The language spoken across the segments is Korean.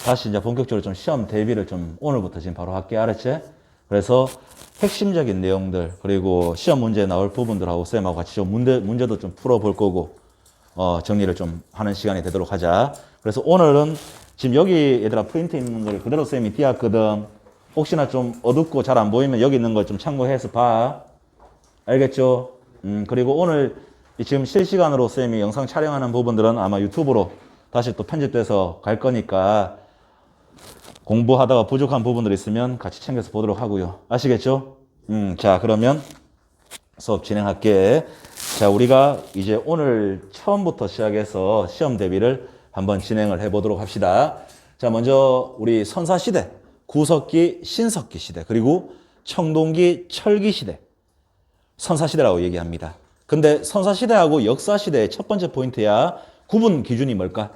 다시 이제 본격적으로 좀 시험 대비를 좀 오늘부터 지금 바로 할게. 알았지? 그래서 핵심적인 내용들, 그리고 시험 문제에 나올 부분들하고 쌤하고 같이 좀 문제도 좀 풀어볼 거고, 정리를 좀 하는 시간이 되도록 하자. 그래서 오늘은 지금 여기 얘들아 프린트 있는 걸 그대로 쌤이 띄었거든. 혹시나 좀 어둡고 잘 안 보이면 여기 있는 걸 좀 참고해서 봐. 알겠죠? 그리고 오늘 지금 실시간으로 쌤이 영상 촬영하는 부분들은 아마 유튜브로 다시 또 편집돼서 갈 거니까 공부하다가 부족한 부분들 있으면 같이 챙겨서 보도록 하고요. 아시겠죠? 자, 그러면 수업 진행할게. 자, 우리가 이제 오늘 처음부터 시작해서 시험 대비를 한번 진행을 해보도록 합시다. 자, 먼저 우리 선사시대, 구석기, 신석기 시대, 그리고 청동기, 철기 시대. 선사시대라고 얘기합니다. 근데 선사시대하고 역사시대의 첫 번째 포인트야. 구분 기준이 뭘까?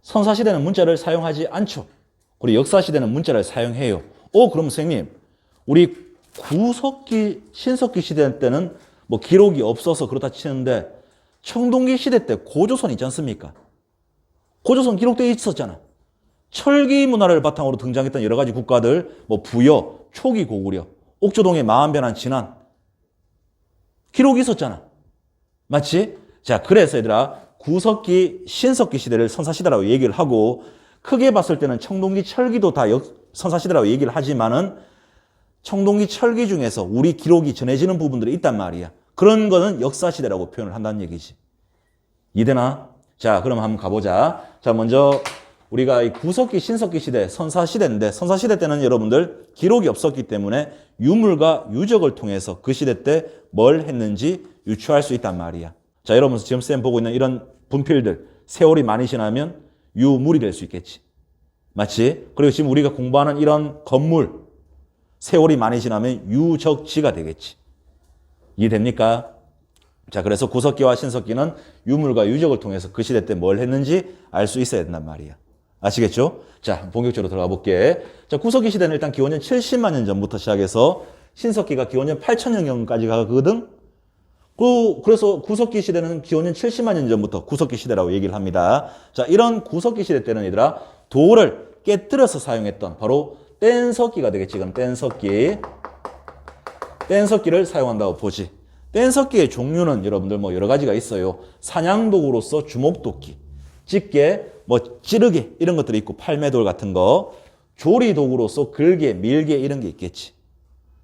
선사시대는 문자를 사용하지 않죠. 그리고 역사시대는 문자를 사용해요. 그럼 선생님, 우리 구석기, 신석기 시대 때는 뭐 기록이 없어서 그렇다 치는데 청동기 시대 때 고조선 있지 않습니까? 고조선 기록되어 있었잖아. 철기 문화를 바탕으로 등장했던 여러 가지 국가들, 뭐 부여, 초기 고구려, 옥조동의 마한변한 진안 기록이 있었잖아. 맞지? 자, 그래서 얘들아 구석기, 신석기 시대를 선사시대라고 얘기를 하고, 크게 봤을 때는 청동기, 철기도 다 선사시대라고 얘기를 하지만은 청동기, 철기 중에서 우리 기록이 전해지는 부분들이 있단 말이야. 그런 거는 역사시대라고 표현을 한다는 얘기지. 이해되나? 자, 그럼 한번 가보자. 자, 먼저 우리가 이 구석기, 신석기 시대, 선사시대인데, 선사시대 때는 여러분들 기록이 없었기 때문에 유물과 유적을 통해서 그 시대 때 뭘 했는지 유추할 수 있단 말이야. 자, 여러분 지금 쌤 보고 있는 이런 분필들, 세월이 많이 지나면 유물이 될 수 있겠지. 맞지? 그리고 지금 우리가 공부하는 이런 건물, 세월이 많이 지나면 유적지가 되겠지. 이해됩니까? 자, 그래서 구석기와 신석기는 유물과 유적을 통해서 그 시대 때 뭘 했는지 알 수 있어야 된단 말이야. 아시겠죠? 자, 본격적으로 들어가 볼게. 자, 구석기 시대는 일단 기원전 70만 년 전부터 시작해서 신석기가 기원전 8천년경까지 가거든? 그래서 구석기 시대는 기원전 70만 년 전부터 구석기 시대라고 얘기를 합니다. 자, 이런 구석기 시대 때는 얘들아 돌을 깨뜨려서 사용했던 바로 뗀석기가 되겠지. 그럼 뗀석기를 사용한다고 보지. 뗀석기의 종류는 여러분들 뭐 여러 가지가 있어요. 사냥도구로서 주목도끼, 집게, 뭐 찌르개 이런 것들이 있고, 팔매돌 같은 거, 조리도구로서 글개, 밀개 이런 게 있겠지.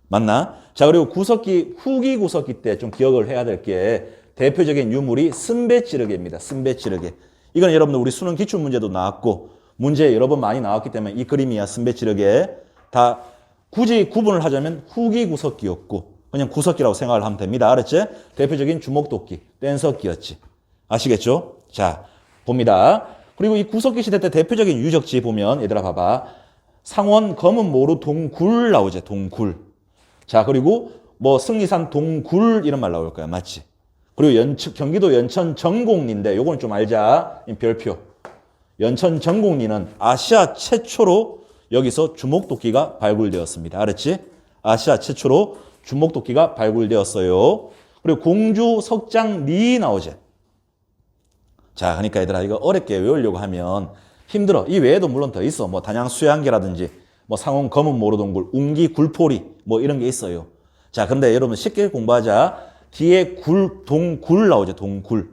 맞나? 자, 그리고 구석기, 후기 구석기 때 좀 기억을 해야 될 게 대표적인 유물이 승배찌르개입니다. 승배찌르개. 이건 여러분들 우리 수능 기출문제도 나왔고 문제 여러 번 많이 나왔기 때문에 이 그림이야. 승배찌르개. 다 굳이 구분을 하자면 후기 구석기였고 그냥 구석기라고 생각을 하면 됩니다. 알았지? 대표적인 주목도끼, 뗀석기였지. 아시겠죠? 자, 봅니다. 그리고 이 구석기 시대 때 대표적인 유적지 보면 얘들아 봐봐. 상원 검은모루 동굴 나오지. 동굴. 자, 그리고 뭐 승리산 동굴 이런 말 나올 거야. 맞지? 그리고 경기도 연천 정곡리인데 요거는 좀 알자. 별표. 연천 정곡리는 아시아 최초로 여기서 주목도끼가 발굴되었습니다. 알았지? 아시아 최초로 주목도끼가 발굴되었어요. 그리고 공주 석장리 나오지. 자, 그러니까 얘들아 이거 어렵게 외우려고 하면 힘들어. 이 외에도 물론 더 있어. 뭐 단양 수양계라든지 뭐 상원 검은 모로동굴, 웅기 굴포리 뭐 이런 게 있어요. 자, 그런데 여러분 쉽게 공부하자. 뒤에 동굴 나오지. 동굴.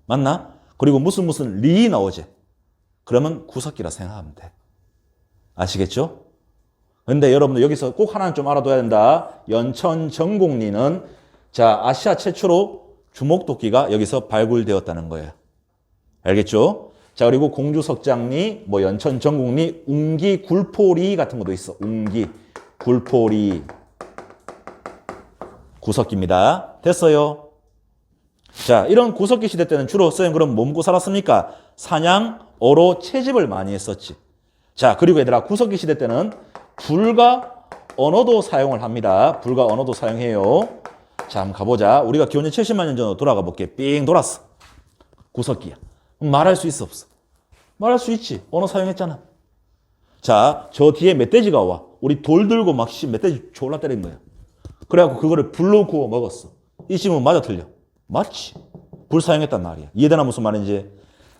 맞나? 그리고 무슨 리 나오지. 그러면 구석기라 생각하면 돼. 아시겠죠? 근데 여러분들 여기서 꼭 하나는 좀 알아둬야 된다. 연천 정곡리는 자, 아시아 최초로 주목도끼가 여기서 발굴되었다는 거예요. 알겠죠? 자, 그리고 공주 석장리, 뭐 연천 정곡리, 웅기 굴포리 같은 것도 있어. 웅기 굴포리. 구석기입니다. 됐어요? 자, 이런 구석기 시대 때는 주로 쌤 그럼 뭐 먹고 살았습니까? 사냥, 어로, 채집을 많이 했었지. 자, 그리고 얘들아 구석기 시대 때는 불과 언어도 사용을 합니다. 불과 언어도 사용해요. 자, 한번 가보자. 우리가 기원전 70만 년 전으로 돌아가 볼게. 삥 돌았어. 구석기야. 말할 수 있어 없어? 말할 수 있지. 언어 사용했잖아. 자, 저 뒤에 멧돼지가 와. 우리 돌 들고 막 멧돼지 졸라 때린 거야. 그래갖고 그거를 불로 구워 먹었어. 이 질문 맞아 틀려? 맞지. 불 사용했단 말이야. 이해되나 무슨 말인지?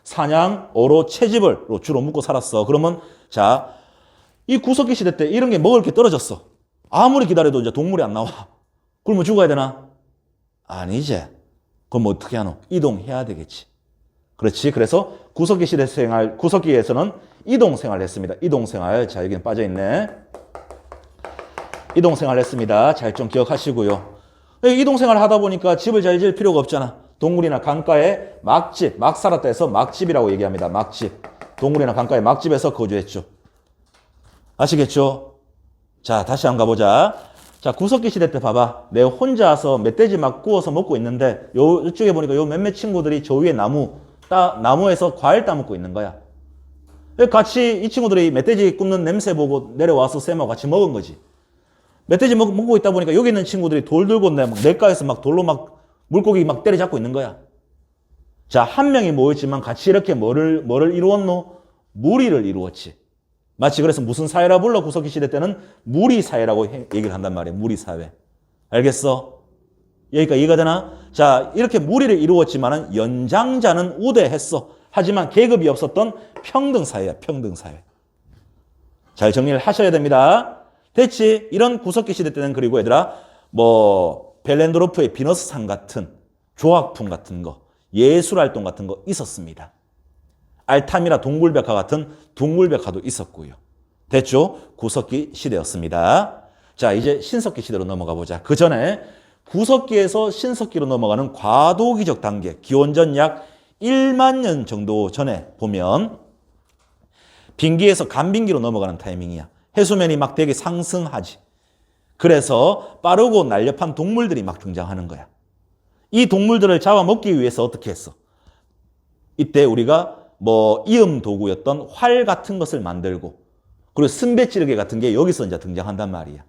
사냥, 어로, 채집을 주로 묻고 살았어. 그러면 자, 이 구석기 시대 때 이런 게 먹을 게 떨어졌어. 아무리 기다려도 이제 동물이 안 나와. 그러면 죽어야 되나? 아니지. 그럼 어떻게 하노? 이동해야 되겠지. 그렇지. 그래서 구석기 시대 생활, 구석기에서는 이동 생활을 했습니다. 이동 생활. 자, 여기는 빠져있네. 이동 생활을 했습니다. 잘 좀 기억하시고요. 이동 생활을 하다 보니까 집을 잘 지을 필요가 없잖아. 동굴이나 강가에 막집, 막 살았다 해서 막집이라고 얘기합니다. 막집. 동굴이나 강가에 막집에서 거주했죠. 아시겠죠? 자, 다시 한번 가보자. 자, 구석기 시대 때 봐봐. 내가 혼자서 멧돼지 막 구워서 먹고 있는데 이쪽에 보니까 요 몇몇 친구들이 저 위에 나무에서 과일 따먹고 있는 거야. 같이 이 친구들이 멧돼지 굽는 냄새 보고 내려와서 쌤하고 같이 먹은 거지. 멧돼지 먹고 있다 보니까 여기 있는 친구들이 돌 들고 냇가에서 막 돌로 막 물고기 막 때려잡고 있는 거야. 자, 한 명이 모였지만 같이 이렇게 뭐를 이루었노? 무리를 이루었지. 마치 그래서 무슨 사회라 불러? 구석기 시대 때는 무리사회라고 얘기를 한단 말이에요. 무리사회. 알겠어? 여기까지 이해가 되나? 자, 이렇게 무리를 이루었지만은 연장자는 우대했어. 하지만 계급이 없었던 평등사회야. 평등사회. 잘 정리를 하셔야 됩니다. 됐지? 이런 구석기 시대 때는 그리고 얘들아 벨렌도르프의 비너스상 같은 조각품 같은 거, 예술활동 같은 거 있었습니다. 알타미라 동굴벽화 같은 동굴벽화도 있었고요. 됐죠? 구석기 시대였습니다. 자, 이제 신석기 시대로 넘어가 보자. 그 전에 구석기에서 신석기로 넘어가는 과도기적 단계, 기원전 약 1만 년 정도 전에 보면 빙기에서 간빙기로 넘어가는 타이밍이야. 해수면이 막 되게 상승하지. 그래서 빠르고 날렵한 동물들이 막 등장하는 거야. 이 동물들을 잡아먹기 위해서 어떻게 했어? 이때 우리가 이음 도구였던 활 같은 것을 만들고 그리고 승배찌르개 같은 게 여기서 이제 등장한단 말이야.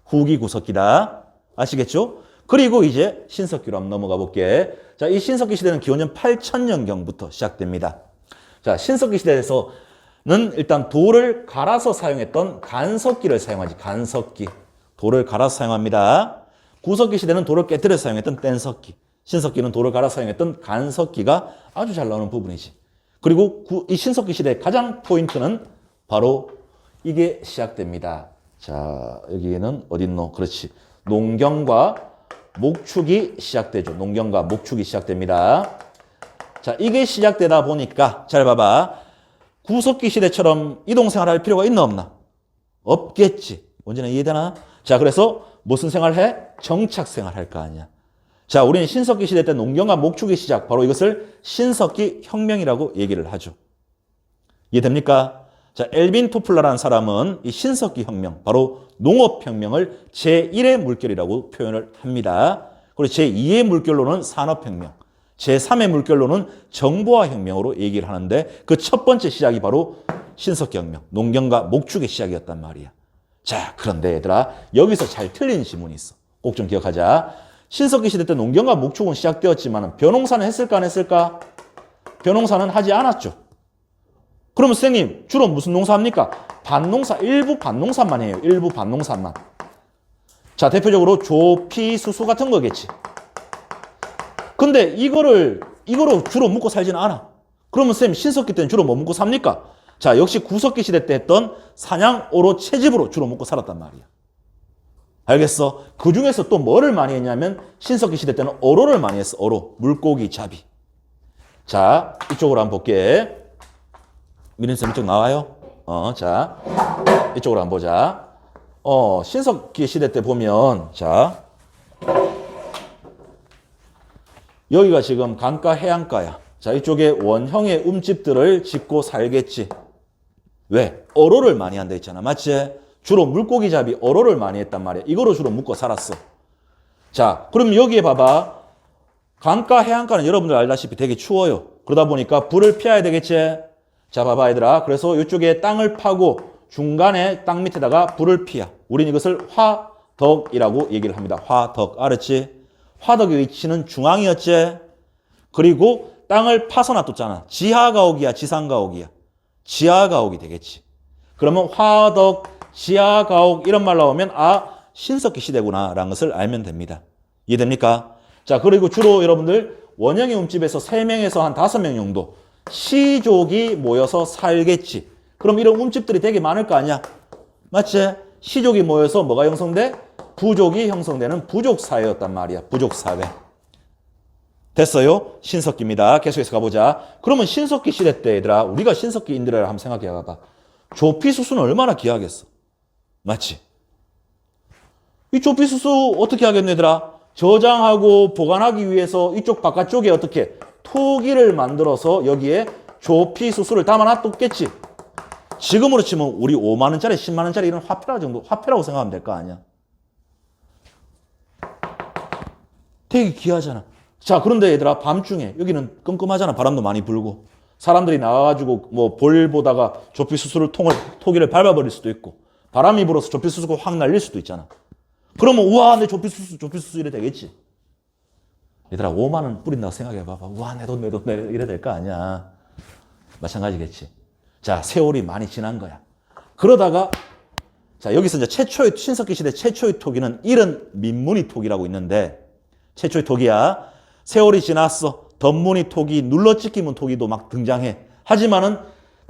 후기 구석기다. 아시겠죠? 그리고 이제 신석기로 한번 넘어가 볼게. 자, 이 신석기 시대는 기원전 8000년경부터 시작됩니다. 자, 신석기 시대에서는 일단 돌을 갈아서 사용했던 간석기를 사용하지. 간석기. 돌을 갈아서 사용합니다. 구석기 시대는 돌을 깨뜨려 사용했던 뗀석기. 신석기는 돌을 갈아 사용했던 간석기가 아주 잘 나오는 부분이지. 그리고 이 신석기 시대의 가장 포인트는 바로 이게 시작됩니다. 자, 여기는 어딨노? 그렇지. 농경과 목축이 시작되죠. 농경과 목축이 시작됩니다. 자, 이게 시작되다 보니까 잘 봐봐. 구석기 시대처럼 이동생활 할 필요가 있나 없나? 없겠지. 언제나 이해되나? 자, 그래서 무슨 생활해? 정착생활 할 거 아니야. 자, 우리는 신석기 시대 때 농경과 목축의 시작, 바로 이것을 신석기 혁명이라고 얘기를 하죠. 이해됩니까? 자, 엘빈 토플러라는 사람은 이 신석기 혁명, 바로 농업혁명을 제1의 물결이라고 표현을 합니다. 그리고 제2의 물결로는 산업혁명, 제3의 물결로는 정보화혁명으로 얘기를 하는데 그 첫 번째 시작이 바로 신석기 혁명, 농경과 목축의 시작이었단 말이야. 자, 그런데 얘들아, 여기서 잘 틀린 지문이 있어. 꼭 좀 기억하자. 신석기 시대 때 농경과 목축은 시작되었지만 벼농사는 했을까 안 했을까? 벼농사는 하지 않았죠. 그러면 선생님 주로 무슨 농사합니까? 밭농사, 일부 밭농사만 해요. 일부 밭농사만. 자, 대표적으로 조피, 수수 같은 거겠지. 근데 이거로 주로 먹고 살지는 않아. 그러면 선생님 신석기 때는 주로 뭐 먹고 삽니까? 자, 역시 구석기 시대 때 했던 사냥, 어로, 채집으로 주로 먹고 살았단 말이야. 알겠어? 그 중에서 또 뭐를 많이 했냐면 신석기 시대 때는 어로를 많이 했어. 어로. 물고기 잡이. 자, 이쪽으로 한번 볼게. 미린쌤 이쪽 나와요? 자, 이쪽으로 한번 보자. 신석기 시대 때 보면, 자, 여기가 지금 강가 해안가야. 자, 이쪽에 원형의 움집들을 짓고 살겠지. 왜? 어로를 많이 한다 했잖아. 맞지? 주로 물고기 잡이 어로를 많이 했단 말이야. 이거로 주로 묵고 살았어. 자, 그럼 여기에 봐봐. 강가 해안가는 여러분들 알다시피 되게 추워요. 그러다 보니까 불을 피해야 되겠지. 자, 봐봐 얘들아. 그래서 이쪽에 땅을 파고 중간에 땅 밑에다가 불을 피야. 우린 이것을 화덕이라고 얘기를 합니다. 화덕. 알았지? 화덕의 위치는 중앙이었지. 그리고 땅을 파서 놔뒀잖아. 지하가옥이야, 지상가옥이야? 지하가옥이 되겠지. 그러면 화덕, 지하가옥 이런 말 나오면 신석기 시대구나 라는 것을 알면 됩니다. 이해됩니까? 자, 그리고 주로 여러분들 원형의 움집에서 3명에서 한 5명 정도 시족이 모여서 살겠지. 그럼 이런 움집들이 되게 많을 거 아니야. 맞지? 시족이 모여서 뭐가 형성돼? 부족이 형성되는 부족사회였단 말이야. 부족사회. 됐어요? 신석기입니다. 계속해서 가보자. 그러면 신석기 시대 때 얘들아, 우리가 신석기인들을 한번 생각해 봐봐. 조피수수는 얼마나 귀하겠어. 맞지? 이 조피수수 어떻게 하겠노 얘들아? 저장하고 보관하기 위해서 이쪽 바깥쪽에 어떻게 토기를 만들어서 여기에 조피수수를 담아놨겠지. 지금으로 치면 우리 5만 원짜리, 10만 원짜리 이런 화폐라고 생각하면 될 거 아니야. 되게 귀하잖아. 자, 그런데 얘들아, 밤중에 여기는 끔끔하잖아. 바람도 많이 불고. 사람들이 나와가지고 뭐 볼 보다가 조피수수를 토기를 밟아버릴 수도 있고, 바람이 불어서 조피수수가 확 날릴 수도 있잖아. 그러면 우와, 내 조피수수 이래 되겠지. 얘들아, 5만 원 뿌린다고 생각해봐봐. 우와, 내 돈 이래 될 거 아니야. 마찬가지겠지. 자, 세월이 많이 지난 거야. 그러다가 자, 여기서 이제 신석기 시대 최초의 토기는 이른 민무늬 토기라고 있는데, 최초의 토기야. 세월이 지났어. 덧무늬 토기, 눌러찍히는 토기도 막 등장해. 하지만은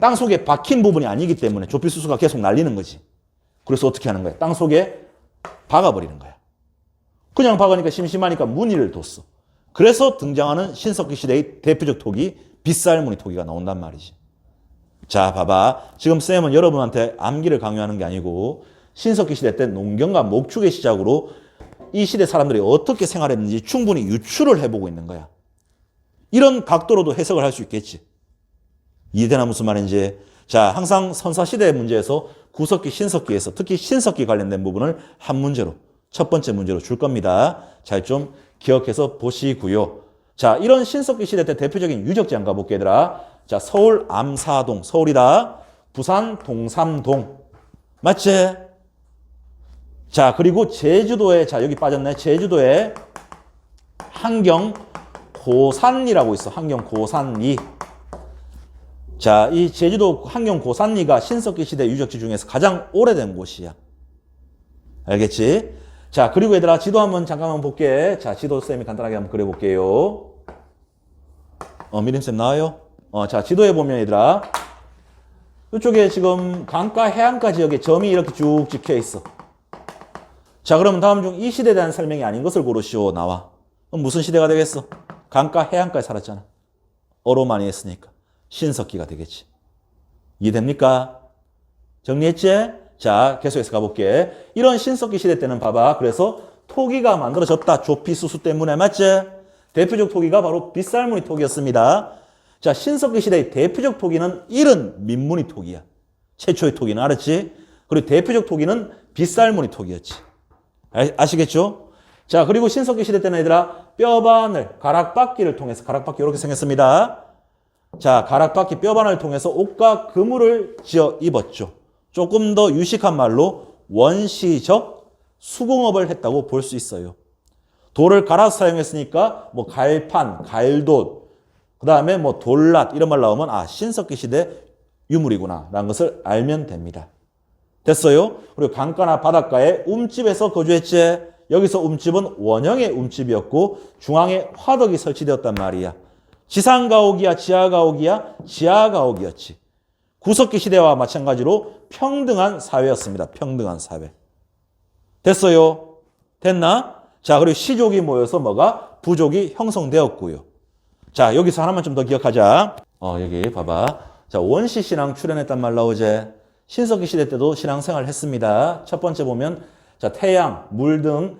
땅속에 박힌 부분이 아니기 때문에 조피수수가 계속 날리는 거지. 그래서 어떻게 하는 거야? 땅속에 박아버리는 거야. 그냥 박으니까 심심하니까 무늬를 뒀어. 그래서 등장하는 신석기 시대의 대표적 토기, 빗살무늬 토기가 나온단 말이지. 자, 봐봐. 지금 쌤은 여러분한테 암기를 강요하는 게 아니고 신석기 시대 때 농경과 목축의 시작으로 이 시대 사람들이 어떻게 생활했는지 충분히 유추를 해보고 있는 거야. 이런 각도로도 해석을 할 수 있겠지. 이해되나 무슨 말인지. 자, 항상 선사시대 문제에서 구석기, 신석기에서 특히 신석기 관련된 부분을 한 문제로, 첫 번째 문제로 줄 겁니다. 잘 좀 기억해서 보시고요. 자, 이런 신석기 시대 때 대표적인 유적지 한번 가볼게 얘들아. 자, 서울 암사동, 서울이다. 부산 동삼동. 맞지? 자, 그리고 제주도에, 자, 여기 빠졌네. 제주도에 한경고산리라고 있어. 한경고산리. 자, 이 제주도 한경고산리가 신석기 시대 유적지 중에서 가장 오래된 곳이야. 알겠지? 자, 그리고 얘들아, 지도 한번 잠깐만 볼게. 자, 지도 쌤이 간단하게 한번 그려볼게요. 미림쌤 나와요? 자, 지도에 보면 얘들아, 이쪽에 지금 강가 해안가 지역에 점이 이렇게 쭉 찍혀 있어. 자, 그러면 다음 중 이 시대에 대한 설명이 아닌 것을 고르시오. 나와. 그럼 무슨 시대가 되겠어? 강가 해안가에 살았잖아. 어로 많이 했으니까. 신석기가 되겠지. 이해됩니까? 정리했지? 자, 계속해서 가볼게. 이런 신석기 시대 때는 봐봐. 그래서 토기가 만들어졌다. 조피수수 때문에. 맞지? 대표적 토기가 바로 빗살무늬 토기였습니다. 자, 신석기 시대의 대표적 토기는 이른 민무늬 토기야. 최초의 토기는. 알았지? 그리고 대표적 토기는 빗살무늬 토기였지. 아시겠죠? 자, 그리고 신석기 시대 때는 얘들아, 뼈바늘, 가락바퀴를 통해서, 가락바퀴 이렇게 생겼습니다. 자, 가락바퀴 뼈바늘을 통해서 옷과 그물을 지어 입었죠. 조금 더 유식한 말로 원시적 수공업을 했다고 볼 수 있어요. 돌을 갈아서 사용했으니까 뭐 갈판, 갈돛, 그 다음에 뭐 돌랏 이런 말 나오면 아, 신석기 시대 유물이구나 라는 것을 알면 됩니다. 됐어요? 그리고 강가나 바닷가에 움집에서 거주했지. 여기서 움집은 원형의 움집이었고 중앙에 화덕이 설치되었단 말이야. 지상가옥이야, 지하가옥이야? 지하가옥이었지. 구석기 시대와 마찬가지로 평등한 사회였습니다. 평등한 사회. 됐어요? 됐나? 자, 그리고 시족이 모여서 뭐가? 부족이 형성되었고요. 자, 여기서 하나만 좀 더 기억하자. 여기 봐봐. 자, 원시신앙 출현했단 말 나오지. 신석기 시대 때도 신앙생활을 했습니다. 첫 번째 보면 자, 태양, 물 등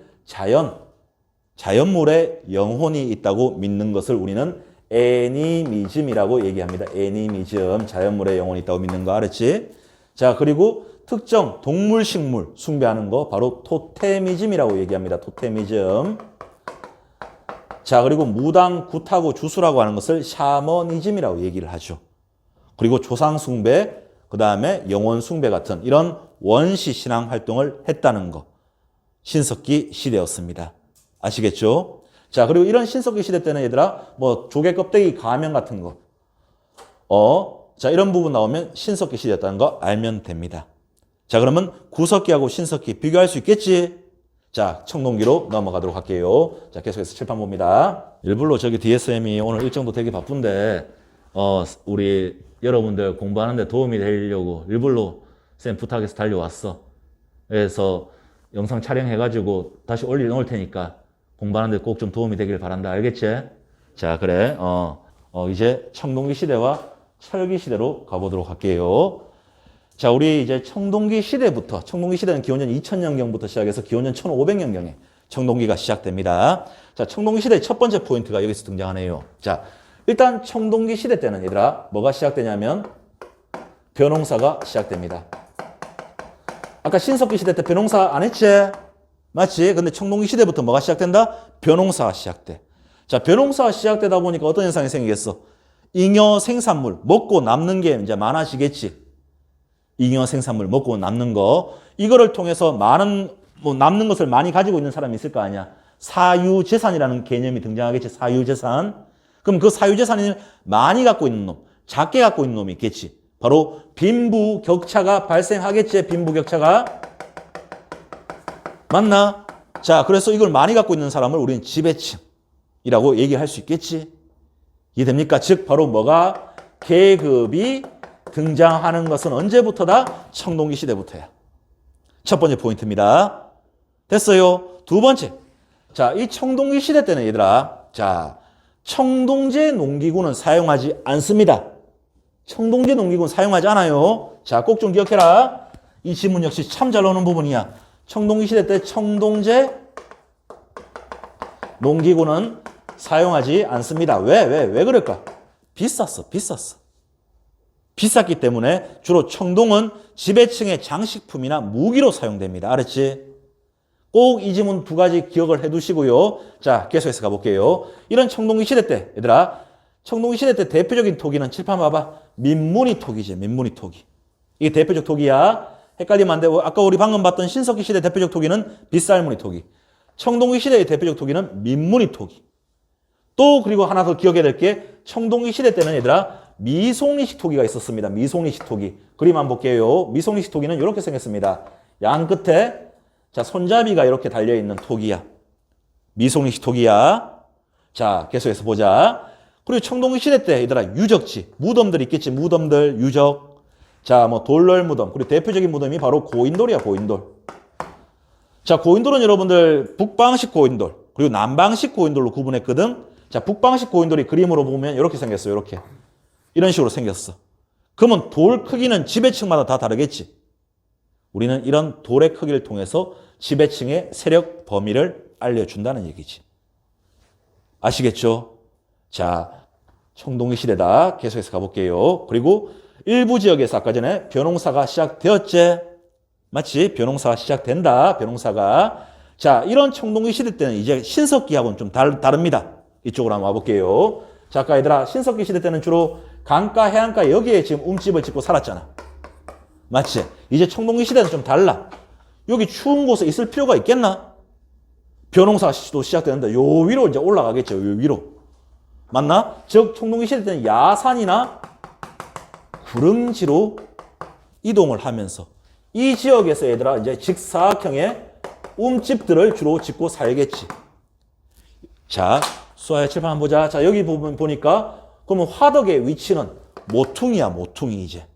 자연물에 영혼이 있다고 믿는 것을 우리는 애니미즘이라고 얘기합니다. 애니미즘, 자연물에 영혼이 있다고 믿는 거 알았지? 자, 그리고 특정 동물, 식물 숭배하는 거 바로 토테미즘이라고 얘기합니다. 토테미즘. 자, 그리고 무당, 굿하고 주수라고 하는 것을 샤머니즘이라고 얘기를 하죠. 그리고 조상 숭배, 그 다음에 영혼 숭배 같은 이런 원시 신앙 활동을 했다는 거. 신석기 시대였습니다. 아시겠죠? 자, 그리고 이런 신석기 시대 때는 얘들아, 뭐 조개 껍데기 가면 같은 거. 자, 이런 부분 나오면 신석기 시대였다는 거 알면 됩니다. 자, 그러면 구석기하고 신석기 비교할 수 있겠지? 자, 청동기로 넘어가도록 할게요. 자, 계속해서 칠판 봅니다. 일부러 저기 DSM이 오늘 일정도 되게 바쁜데, 우리 여러분들 공부하는데 도움이 되려고 일부러 쌤 부탁해서 달려왔어. 그래서 영상 촬영해가지고 다시 올려놓을 테니까 공부하는데 꼭 좀 도움이 되길 바란다. 알겠지? 자, 그래. 이제 청동기 시대와 철기 시대로 가보도록 할게요. 자, 우리 이제 청동기 시대부터, 청동기 시대는 기원전 2000년경부터 시작해서 기원전 1500년경에 청동기가 시작됩니다. 자, 청동기 시대의 첫 번째 포인트가 여기서 등장하네요. 자, 일단 청동기 시대 때는 얘들아, 뭐가 시작되냐면 벼농사가 시작됩니다. 아까 신석기 시대 때 벼농사 안 했지? 맞지? 근데 청동기 시대부터 뭐가 시작된다? 벼농사가 시작돼. 자, 벼농사가 시작되다 보니까 어떤 현상이 생기겠어? 잉여 생산물, 먹고 남는 게 이제 많아지겠지. 잉여 생산물, 먹고 남는 거. 이거를 통해서 많은, 남는 것을 많이 가지고 있는 사람이 있을 거 아니야. 사유재산이라는 개념이 등장하겠지. 사유재산. 그럼 그 사유재산을 많이 갖고 있는 놈, 작게 갖고 있는 놈이 있겠지. 바로 빈부격차가 발생하겠지. 빈부격차가. 맞나? 자, 그래서 이걸 많이 갖고 있는 사람을 우리는 지배층이라고 얘기할 수 있겠지. 이해됩니까? 즉 바로 뭐가? 계급이 등장하는 것은 언제부터다? 청동기 시대부터야. 첫 번째 포인트입니다. 됐어요? 두 번째. 자, 이 청동기 시대 때는 얘들아, 자, 청동제 농기구는 사용하지 않습니다. 청동제 농기구는 사용하지 않아요. 자, 꼭 좀 기억해라. 이 지문 역시 참 잘 나오는 부분이야. 청동기 시대 때 청동제 농기구는 사용하지 않습니다. 왜 그럴까? 비쌌어. 비쌌기 때문에 주로 청동은 지배층의 장식품이나 무기로 사용됩니다. 알았지? 꼭 이 지문 두 가지 기억을 해 두시고요. 자, 계속해서 가볼게요. 이런 청동기 시대 때, 얘들아, 청동기 시대 때 대표적인 토기는 칠판 봐봐. 민무늬 토기지, 민무늬 토기. 이게 대표적 토기야. 헷갈리면 안 되고, 아까 우리 방금 봤던 신석기 시대 대표적 토기는 빗살무늬 토기. 청동기 시대의 대표적 토기는 민무늬 토기. 또 그리고 하나 더 기억해야 될 게 청동기 시대 때는 얘들아 미송리식 토기가 있었습니다. 미송리식 토기. 그림 한번 볼게요. 미송리식 토기는 이렇게 생겼습니다. 양 끝에 자 손잡이가 이렇게 달려있는 토기야. 미송리식 토기야. 자, 계속해서 보자. 그리고 청동기 시대 때 얘들아 유적지, 무덤들 있겠지. 무덤들, 유적. 자, 뭐 돌널 무덤. 그리고 대표적인 무덤이 바로 고인돌이야. 고인돌. 자, 고인돌은 여러분들 북방식 고인돌 그리고 남방식 고인돌로 구분했거든. 자, 북방식 고인돌이 그림으로 보면 이렇게 생겼어요. 이렇게. 이런 식으로 생겼어. 그러면 돌 크기는 지배층마다 다 다르겠지. 우리는 이런 돌의 크기를 통해서 지배층의 세력 범위를 알려준다는 얘기지. 아시겠죠? 자, 청동기 시대다. 계속해서 가볼게요. 그리고 일부 지역에서 아까 전에 벼농사가 시작되었지. 맞지? 벼농사가 시작된다. 벼농사가. 자, 이런 청동기 시대 때는 이제 신석기하고는 좀 다릅니다. 이쪽으로 한번 와볼게요. 자, 아까 얘들아 신석기 시대 때는 주로 강가, 해안가 여기에 지금 움집을 짓고 살았잖아. 맞지? 이제 청동기 시대는 좀 달라. 여기 추운 곳에 있을 필요가 있겠나? 벼농사가 또 시작되는데 요 위로 이제 올라가겠죠. 요 위로. 맞나? 즉 청동기 시대 때는 야산이나 구릉지로 이동을 하면서 이 지역에서 얘들아 이제 직사각형의 움집들을 주로 짓고 살겠지. 자, 수아의 칠판 한번 보자. 자, 여기 부분 보니까 그러면 화덕의 위치는 모퉁이야. 모퉁이 이제.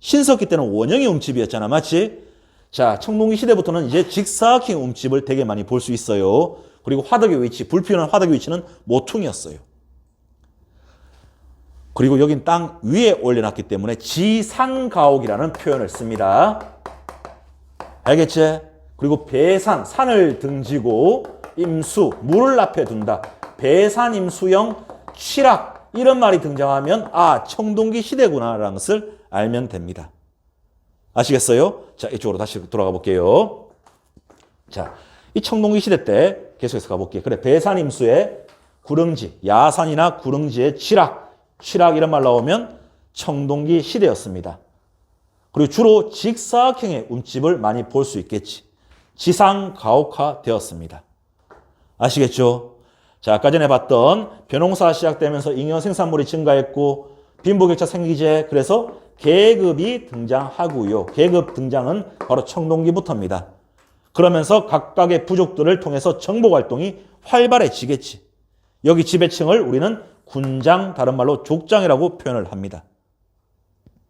신석기 때는 원형의 움집이었잖아. 맞지? 자, 청동기 시대부터는 이제 직사각형 움집을 되게 많이 볼 수 있어요. 그리고 화덕의 위치, 불필요한 화덕의 위치는 모퉁이였어요. 그리고 여긴 땅 위에 올려놨기 때문에 지상가옥이라는 표현을 씁니다. 알겠지? 그리고 배산, 산을 등지고 임수, 물을 앞에 둔다. 배산, 임수형, 취락 이런 말이 등장하면 아, 청동기 시대구나라는 것을 알면 됩니다. 아시겠어요? 자, 이쪽으로 다시 돌아가 볼게요. 자, 이 청동기 시대 때 계속해서 가볼게요. 그래, 배산, 임수의 구릉지, 야산이나 구릉지의 취락 이런 말 나오면 청동기 시대였습니다. 그리고 주로 직사각형의 움집을 많이 볼 수 있겠지. 지상가옥화 되었습니다. 아시겠죠? 자, 아까 전에 봤던 벼농사 시작되면서 잉여 생산물이 증가했고 빈부격차 생기제. 그래서 계급이 등장하고요. 계급 등장은 바로 청동기부터입니다. 그러면서 각각의 부족들을 통해서 정복활동이 활발해지겠지. 여기 지배층을 우리는 군장, 다른 말로 족장이라고 표현을 합니다.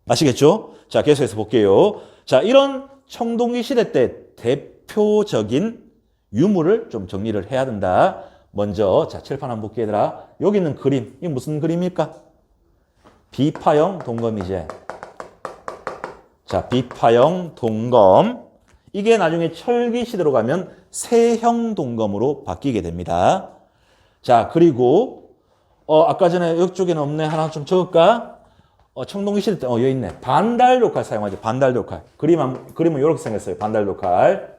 아시겠죠? 자, 계속해서 볼게요. 자, 이런 청동기 시대 때 대표적인 유물을 좀 정리를 해야 된다. 먼저 자, 칠판 한번 볼게요, 얘들아. 여기 있는 그림, 이게 무슨 그림일까? 비파형 동검이제. 자, 비파형 동검. 이게 나중에 철기 시대로 가면 세형 동검으로 바뀌게 됩니다. 자, 그리고 아까 전에 이쪽에는 없네. 하나 좀 적을까? 청동기 시대 때 여기 있네. 반달도 칼 사용하죠. 반달도 칼. 그림은 이렇게 생겼어요. 반달도 칼.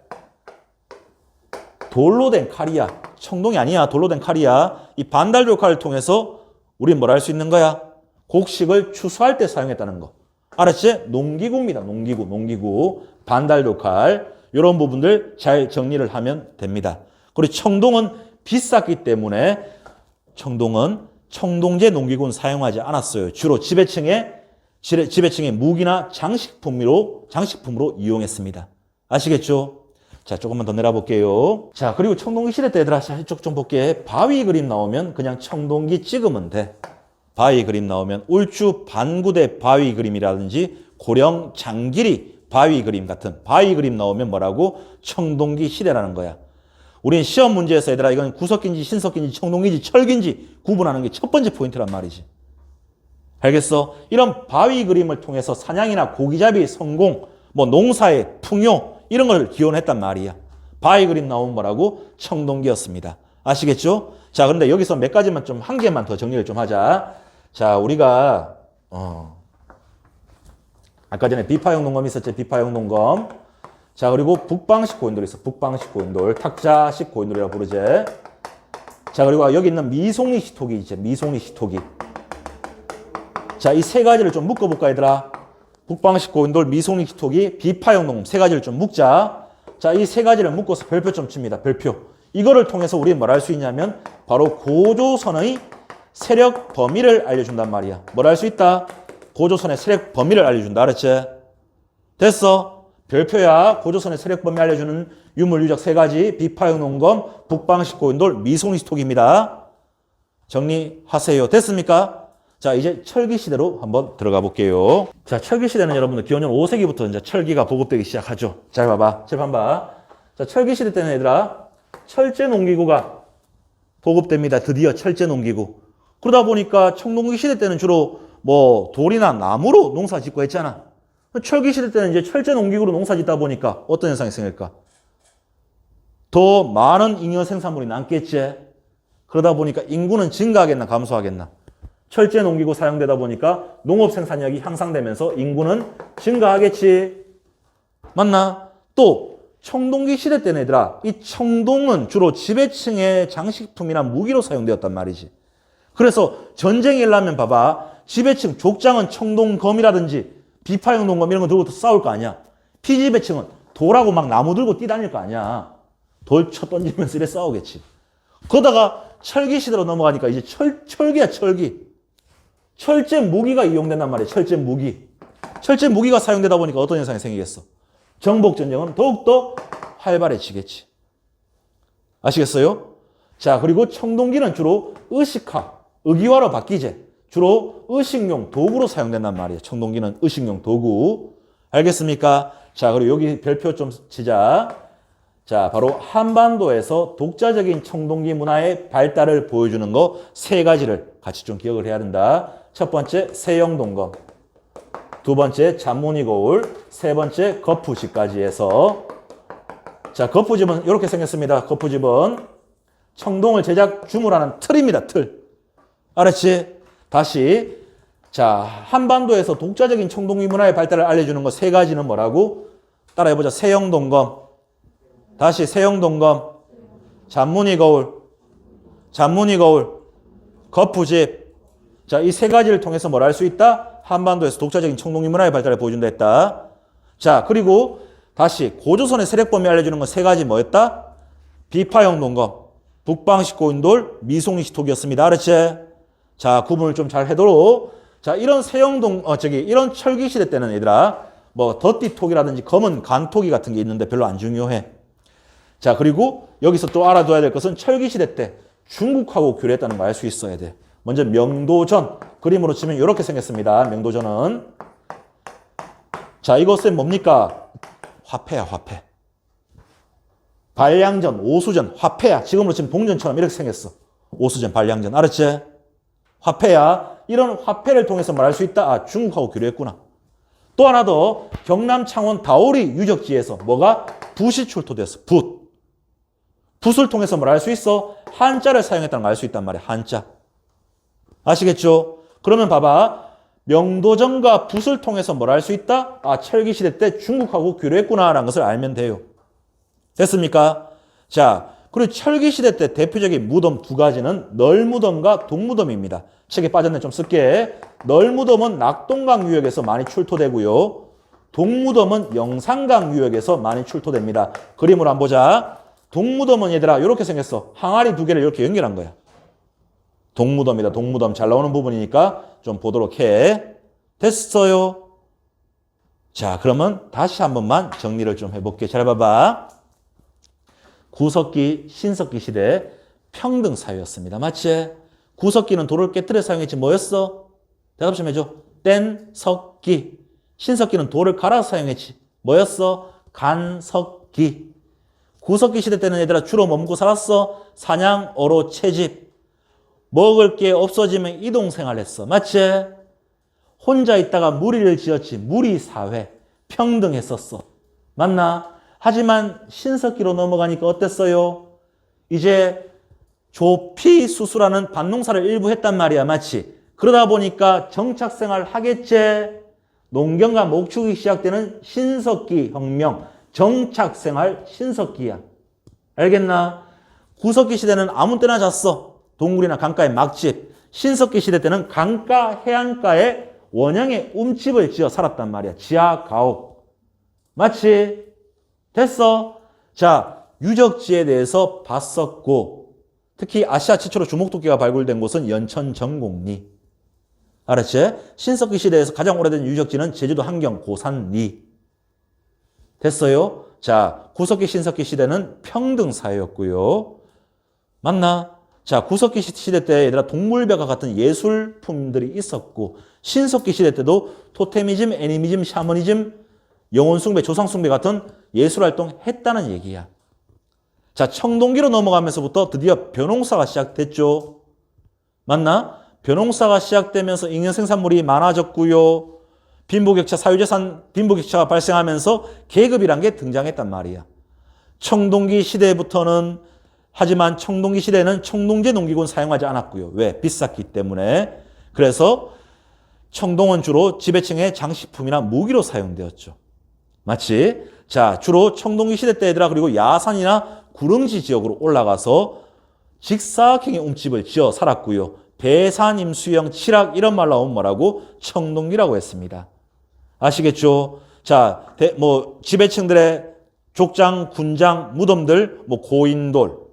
돌로 된 칼이야. 청동이 아니야. 돌로 된 칼이야. 이 반달도 칼을 통해서 우리는 뭘 할 수 있는 거야? 곡식을 추수할 때 사용했다는 거. 알았지? 농기구입니다. 농기구. 반달도 칼. 이런 부분들 잘 정리를 하면 됩니다. 그리고 청동은 비쌌기 때문에 청동제 농기구는 사용하지 않았어요. 주로 지배층의 무기나 장식품으로 이용했습니다. 아시겠죠? 자, 조금만 더 내려볼게요. 자, 그리고 청동기 시대 때 얘들아, 이쪽 좀 볼게. 바위 그림 나오면 그냥 청동기 찍으면 돼. 바위 그림 나오면 울주 반구대 바위 그림이라든지 고령 장길이 바위 그림 같은 바위 그림 나오면 뭐라고? 청동기 시대라는 거야. 우린 시험 문제에서 얘들아, 이건 구석기인지 신석기인지 청동기인지 철기인지 구분하는 게 첫 번째 포인트란 말이지. 알겠어? 이런 바위 그림을 통해서 사냥이나 고기잡이 성공, 농사의 풍요 이런 걸 기원했단 말이야. 바위 그림 나오면 뭐라고? 청동기였습니다. 아시겠죠? 자, 그런데 여기서 몇 가지만 좀 한 개만 더 정리를 좀 하자. 자, 우리가 아까 전에 비파형 동검 있었지? 비파형 동검. 자, 그리고 북방식 고인돌 있어. 북방식 고인돌. 탁자식 고인돌이라고 부르지. 자, 그리고 여기 있는 미송리 시토기 있지. 미송리 시토기. 자, 이 세 가지를 좀 묶어볼까, 얘들아? 북방식 고인돌, 미송리 시토기, 비파형 동검 세 가지를 좀 묶자. 자, 이 세 가지를 묶어서 별표 좀 칩니다. 별표. 이거를 통해서 우리는 뭘 할 수 있냐면 바로 고조선의 세력 범위를 알려준단 말이야. 뭘 할 수 있다? 고조선의 세력 범위를 알려준다. 알았지? 됐어? 별표야. 고조선의 세력 범위 알려주는 유물 유적 세 가지. 비파형 농검, 북방식 고인돌, 미송리 시토기입니다. 정리하세요. 됐습니까? 자, 이제 철기 시대로 한번 들어가 볼게요. 자, 철기 시대는 여러분들 기원전 5세기부터 이제 철기가 보급되기 시작하죠. 잘 봐봐. 칠판 봐. 자, 철기 시대 때는 얘들아, 철제 농기구가 보급됩니다. 드디어 철제 농기구. 그러다 보니까 청동기 시대 때는 주로 돌이나 나무로 농사 짓고 했잖아. 철기 시대 때는 이제 철제 농기구로 농사 짓다 보니까 어떤 현상이 생길까? 더 많은 잉여 생산물이 남겠지. 그러다 보니까 인구는 증가하겠나 감소하겠나? 철제 농기구 사용되다 보니까 농업 생산력이 향상되면서 인구는 증가하겠지. 맞나? 또 청동기 시대 때는 얘들아, 이 청동은 주로 지배층의 장식품이나 무기로 사용되었단 말이지. 그래서 전쟁이 일어나면 봐봐. 지배층, 족장은 청동검이라든지 비파형 동검 이런 거 들고 싸울 거 아니야. 피지배층은 돌하고 막 나무 들고 뛰다닐 거 아니야. 돌 쳐 던지면서 이래 싸우겠지. 그러다가 철기 시대로 넘어가니까 이제 철기야, 철기. 철제 무기가 이용된단 말이야. 철제 무기. 철제 무기가 사용되다 보니까 어떤 현상이 생기겠어? 정복 전쟁은 더욱더 활발해지겠지. 아시겠어요? 자, 그리고 청동기는 주로 의기화로 바뀌지. 주로 의식용 도구로 사용된단 말이에요. 청동기는 의식용 도구. 알겠습니까? 자, 그리고 여기 별표 좀 치자. 자, 바로 한반도에서 독자적인 청동기 문화의 발달을 보여주는 거 세 가지를 같이 좀 기억을 해야 된다. 첫 번째, 세영동검. 두 번째, 잔무늬 거울. 세 번째, 거푸집까지 해서. 자, 거푸집은 이렇게 생겼습니다. 거푸집은 청동을 제작 주물하는 틀입니다. 틀. 알았지? 다시. 자, 한반도에서 독자적인 청동기 문화의 발달을 알려주는 거 세 가지는 뭐라고? 따라해보자. 세영동검. 다시 세영동검. 잔무늬 거울. 거푸집. 자, 이 세 가지를 통해서 뭘 할 수 있다? 한반도에서 독자적인 청동기 문화의 발달을 보여준다 했다. 자, 그리고 다시 고조선의 세력범위 알려주는 건 세 가지 뭐였다? 비파형 동검, 북방식 고인돌, 미송리 시토기였습니다. 알았지? 자, 구분을 좀 잘 해도록. 자, 이런 이런 철기 시대 때는 얘들아, 덧띠토기라든지 검은 간토기 같은 게 있는데 별로 안 중요해. 자, 그리고 여기서 또 알아둬야 될 것은 철기 시대 때 중국하고 교류했다는 거 알 수 있어야 돼. 먼저 명도전. 그림으로 치면 이렇게 생겼습니다. 명도전은. 자, 이것은 뭡니까? 화폐야, 화폐. 발량전, 오수전, 화폐야. 지금으로 치면 동전처럼 이렇게 생겼어. 오수전, 발량전. 알았지? 화폐야. 이런 화폐를 통해서 말할 수 있다. 아, 중국하고 교류했구나. 또 하나 더, 경남 창원 다오리 유적지에서 뭐가? 붓이 출토됐어. 붓. 붓을 통해서 뭘 알 수 있어? 한자를 사용했다는 걸 알 수 있단 말이야. 한자. 아시겠죠? 그러면 봐봐. 명도전과 붓을 통해서 뭘 알 수 있다? 아, 철기시대 때 중국하고 교류했구나라는 것을 알면 돼요. 됐습니까? 자, 그리고 철기시대 때 대표적인 무덤 두 가지는 널무덤과 동무덤입니다. 책에 빠졌네. 좀 쓸게. 널무덤은 낙동강 유역에서 많이 출토되고요. 동무덤은 영산강 유역에서 많이 출토됩니다. 그림으로 한번 보자. 동무덤은 얘들아 이렇게 생겼어. 항아리 두 개를 이렇게 연결한 거야. 동무덤이다. 동무덤 잘 나오는 부분이니까 좀 보도록 해. 됐어요. 자, 그러면 다시 한 번만 정리를 좀 해볼게. 잘 봐봐. 구석기, 신석기 시대 평등 사회였습니다. 맞지? 구석기는 돌을 깨뜨려 사용했지 뭐였어? 대답 좀 해줘. 뗀, 석기. 신석기는 돌을 갈아 사용했지 뭐였어? 간석기. 구석기 시대 때는 얘들아 주로 뭐 먹고 살았어? 사냥, 어로, 채집. 먹을 게 없어지면 이동생활했어. 맞지? 혼자 있다가 무리를 지었지. 무리사회. 평등했었어. 맞나? 하지만 신석기로 넘어가니까 어땠어요? 이제 조피수수라는 밭농사를 일부 했단 말이야. 맞지? 그러다 보니까 정착생활 하겠지? 농경과 목축이 시작되는 신석기 혁명. 정착생활 신석기야. 알겠나? 구석기 시대는 아무 때나 잤어. 동굴이나 강가에 막집. 신석기 시대 때는 강가, 해안가에 원형의 움집을 지어 살았단 말이야. 지하 가옥. 맞지? 됐어? 자, 유적지에 대해서 봤었고 특히 아시아 최초로 주목도끼가 발굴된 곳은 연천 정곡리. 알았지? 신석기 시대에서 가장 오래된 유적지는 제주도 한경 고산리. 됐어요? 자, 구석기 신석기 시대는 평등사회였고요. 맞나? 자, 구석기 시대 때 얘들아 동물벽과 같은 예술품들이 있었고 신석기 시대 때도 토테미즘, 애니미즘, 샤머니즘, 영혼숭배, 조상숭배 같은 예술활동 했다는 얘기야. 자, 청동기로 넘어가면서부터 드디어 벼농사가 시작됐죠. 맞나? 벼농사가 시작되면서 잉여생산물이 많아졌고요. 빈부격차, 사유재산 빈부격차가 발생하면서 계급이란 게 등장했단 말이야. 청동기 시대부터는 하지만 청동기 시대에는 청동제 농기구는 사용하지 않았고요. 왜? 비쌌기 때문에. 그래서 청동은 주로 지배층의 장식품이나 무기로 사용되었죠. 맞지? 자, 주로 청동기 시대 때 얘들아 그리고 야산이나 구릉지 지역으로 올라가서 직사각형의 움집을 지어 살았고요. 배산, 임수영, 칠학 이런 말 나오면 뭐라고? 청동기라고 했습니다. 아시겠죠? 자, 지배층들의 족장, 군장, 무덤들, 고인돌,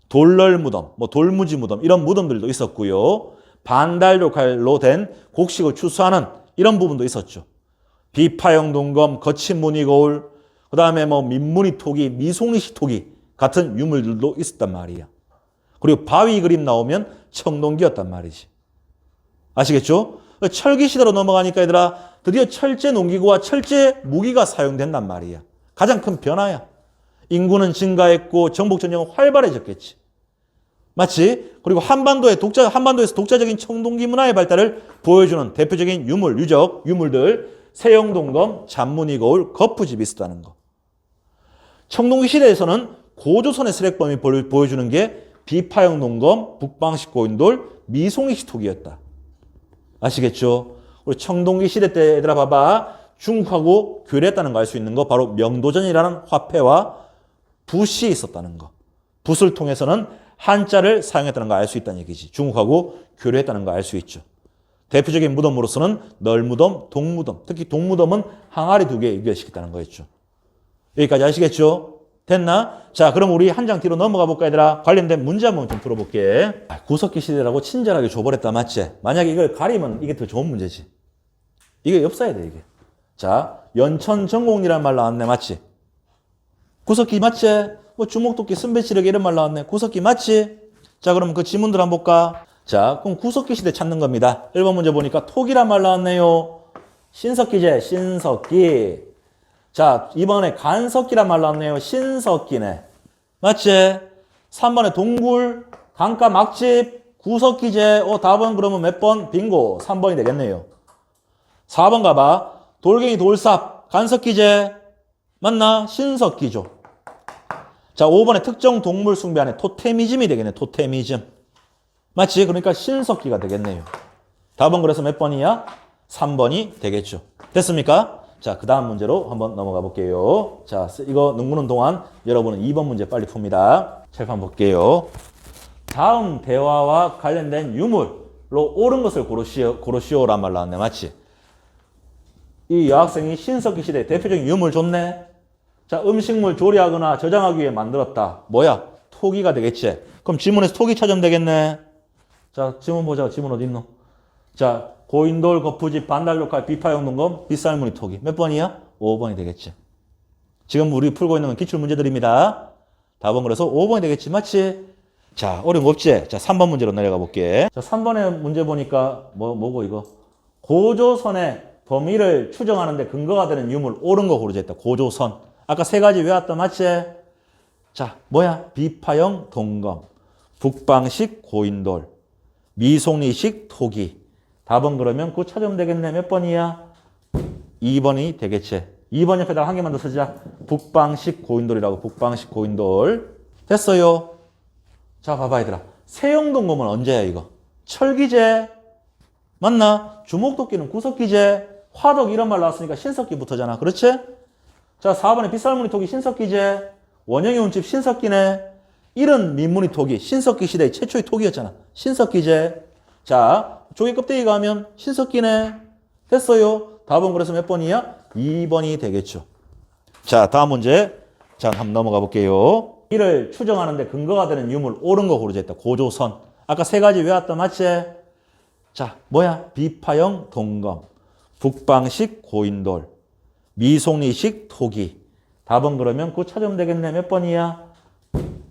돌널 무덤, 돌무지 무덤 이런 무덤들도 있었고요. 반달돌칼로 된 곡식을 추수하는 이런 부분도 있었죠. 비파형 동검, 거친 무늬 거울, 그 다음에 민무늬 토기, 미송리식 토기 같은 유물들도 있었단 말이야. 그리고 바위 그림 나오면 청동기였단 말이지. 아시겠죠? 철기 시대로 넘어가니까 얘들아 드디어 철제 농기구와 철제 무기가 사용된단 말이야. 가장 큰 변화야. 인구는 증가했고 정복 전쟁은 활발해졌겠지. 맞지? 그리고 한반도에서 독자적인 청동기 문화의 발달을 보여주는 대표적인 유물들 세영동검, 잔무늬 거울, 거푸집이 있었다는 거. 청동기 시대에서는 고조선의 세력범이 보여주는 게 비파형 동검, 북방식 고인돌, 미송이식 토기였다. 아시겠죠? 우리 청동기 시대 때 얘들아 봐봐. 중국하고 교류했다는 거 알 수 있는 거 바로 명도전이라는 화폐와 붓이 있었다는 거. 붓을 통해서는 한자를 사용했다는 거 알 수 있다는 얘기지. 중국하고 교류했다는 거 알 수 있죠. 대표적인 무덤으로서는 널무덤, 동무덤, 특히 동무덤은 항아리 2개 연결시켰다는 거였죠. 여기까지 아시겠죠? 됐나? 자, 그럼 우리 한 장 뒤로 넘어가 볼까 얘들아? 관련된 문제 한번 좀 풀어볼게. 구석기 시대라고 친절하게 줘버렸다 맞지? 만약에 이걸 가리면 이게 더 좋은 문제지. 이게 엽사야 돼 이게. 자, 연천정곡리라는 말 나왔네 맞지? 구석기 맞지? 주목도끼, 순배치력 이런 말 나왔네. 구석기 맞지? 자, 그럼 그 지문들 한번 볼까? 자, 그럼 구석기 시대 찾는 겁니다. 1번 문제 보니까 톡이란 말 나왔네요. 신석기제, 신석기. 자, 이번에 간석기란 말 나왔네요. 신석기네. 맞지? 3번에 동굴, 강가 막집, 구석기제. 답은 그러면 몇 번? 빙고. 3번이 되겠네요. 4번 가봐. 돌갱이 돌삽, 간석기제. 맞나? 신석기죠. 자, 5번에 특정 동물 숭배 안에 토테미즘이 되겠네. 토테미즘. 맞지? 그러니까 신석기가 되겠네요. 답은 그래서 몇 번이야? 3번이 되겠죠. 됐습니까? 자, 그 다음 문제로 한번 넘어가 볼게요. 자, 이거 눈무는 동안 여러분은 2번 문제 빨리 풉니다. 칠판 볼게요. 다음 대화와 관련된 유물로 옳은 것을 고르시오란 말 나왔네. 맞지? 이 여학생이 신석기 시대 대표적인 유물 줬네. 자, 음식물 조리하거나 저장하기 위해 만들었다. 뭐야? 토기가 되겠지. 그럼 지문에서 토기 찾으면 되겠네. 자, 지문 보자. 지문 어디 있노? 자, 고인돌, 거푸집, 반달로칼, 비파용 동검, 빗살무늬 토기. 몇 번이야? 5번이 되겠지. 지금 우리 풀고 있는 건 기출문제들입니다. 답은 그래서 5번이 되겠지. 맞지? 자, 어려운 거 없지? 자, 3번 문제로 내려가 볼게. 자, 3번의 문제 보니까 뭐고 이거? 고조선의 범위를 추정하는데 근거가 되는 유물 옳은 거 고르자 했다. 고조선. 아까 세 가지 외웠다. 맞지? 자, 뭐야? 비파형 동검, 북방식 고인돌, 미송리식 토기. 답은 그러면 그거 찾으면 되겠네. 몇 번이야? 2번이 되겠지. 2번 옆에다가 한 개만 더 쓰자. 북방식 고인돌이라고. 북방식 고인돌. 됐어요. 자, 봐봐 얘들아. 세용동검은 언제야 이거? 철기제. 맞나? 주목도끼는 구석기제. 화덕 이런 말 나왔으니까 신석기부터잖아. 그렇지? 자, 4번에 빗살무늬 토기 신석기제. 원형의 운집 신석기네. 이런 민무늬 토기. 신석기 시대의 최초의 토기였잖아. 신석기제. 자, 조개 껍데기 가면 신석기네. 됐어요. 답은 그래서 몇 번이야? 2번이 되겠죠. 자, 다음 문제. 자, 한번 넘어가 볼게요. 이를 추정하는데 근거가 되는 유물 옳은 거 고르자 했다. 고조선. 아까 세 가지 외웠다. 맞지? 자, 뭐야? 비파형 동검, 북방식 고인돌, 미송리식 토기. 답은 그러면 그거 찾으면 되겠네. 몇 번이야?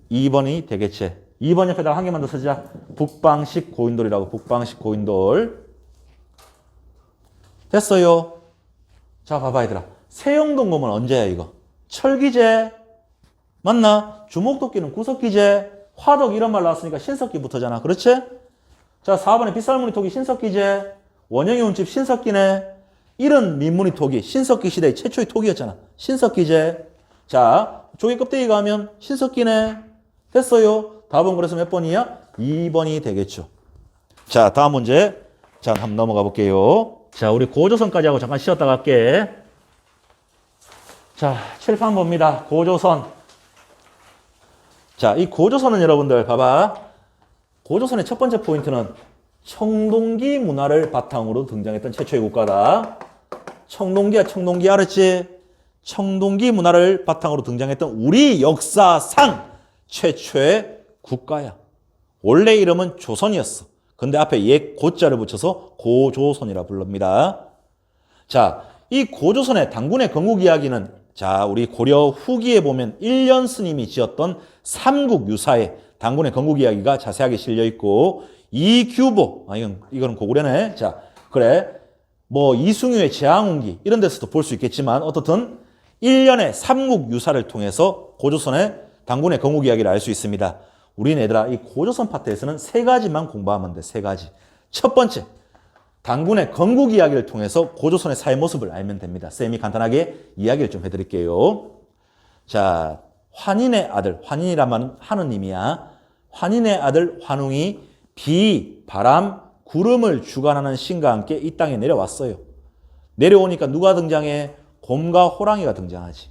2번이 되겠지. 2번 옆에다가 한 개만 더 쓰자. 북방식 고인돌이라고. 북방식 고인돌. 됐어요. 자, 봐봐 얘들아. 세용동검은 언제야 이거? 철기제. 맞나? 주목도끼는 구석기제. 화덕 이런 말 나왔으니까 신석기부터잖아. 그렇지? 자, 4번에 빗살무늬 토기 신석기제. 원형의 운집 신석기네. 이런 민무늬 토기. 신석기 시대의 최초의 토기였잖아. 신석기제. 자, 조개 껍데기 가면 신석기네. 됐어요. 답은 그래서 몇 번이야? 2번이 되겠죠. 자, 다음 문제. 자, 한번 넘어가 볼게요. 자, 우리 고조선까지 하고 잠깐 쉬었다 갈게. 자, 칠판 봅니다. 고조선. 자, 이 고조선은 여러분들 봐봐. 고조선의 첫 번째 포인트는 청동기 문화를 바탕으로 등장했던 최초의 국가다. 청동기야, 청동기 알았지? 청동기 문화를 바탕으로 등장했던 우리 역사상 최초의 국가야. 원래 이름은 조선이었어. 근데 앞에 옛 고자를 붙여서 고조선이라 부릅니다. 자, 이 고조선의 당군의 건국 이야기는 자, 우리 고려 후기에 보면 1년 스님이 지었던 삼국유사에 당군의 건국 이야기가 자세하게 실려 있고 이규보, 이거는 고구려네. 자, 그래. 뭐 이승유의 제왕운기 이런 데서도 볼 수 있겠지만 어떻든 1년의 삼국유사를 통해서 고조선의 당군의 건국 이야기를 알 수 있습니다. 우린 얘들아 이 고조선 파트에서는 세 가지만 공부하면 돼. 세 가지. 첫 번째, 당군의 건국 이야기를 통해서 고조선의 사회 모습을 알면 됩니다. 쌤이 간단하게 이야기를 좀 해드릴게요. 자, 환인의 아들, 환인이라면 하느님이야. 환인의 아들 환웅이 비, 바람, 구름을 주관하는 신과 함께 이 땅에 내려왔어요. 내려오니까 누가 등장해? 곰과 호랑이가 등장하지.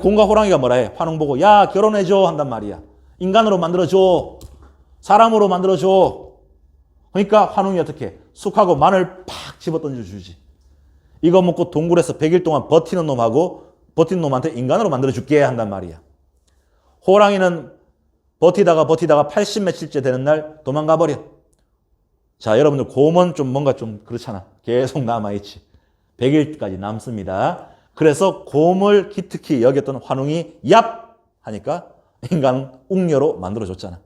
곰과 호랑이가 뭐라 해? 환웅 보고 야 결혼해줘 한단 말이야. 인간으로 만들어줘. 사람으로 만들어줘. 그러니까 환웅이 어떻게 해? 쑥하고 마늘 팍 집어 던져주지. 이거 먹고 동굴에서 100일 동안 버티는 놈하고 버티는 놈한테 인간으로 만들어줄게 한단 말이야. 호랑이는 버티다가 80 며칠째 되는 날 도망가 버려. 자, 여러분들 곰은 좀 뭔가 좀 그렇잖아. 계속 남아있지. 100일까지 남습니다. 그래서 곰을 기특히 여겼던 환웅이 얍! 하니까 인간 웅녀로 만들어줬잖아.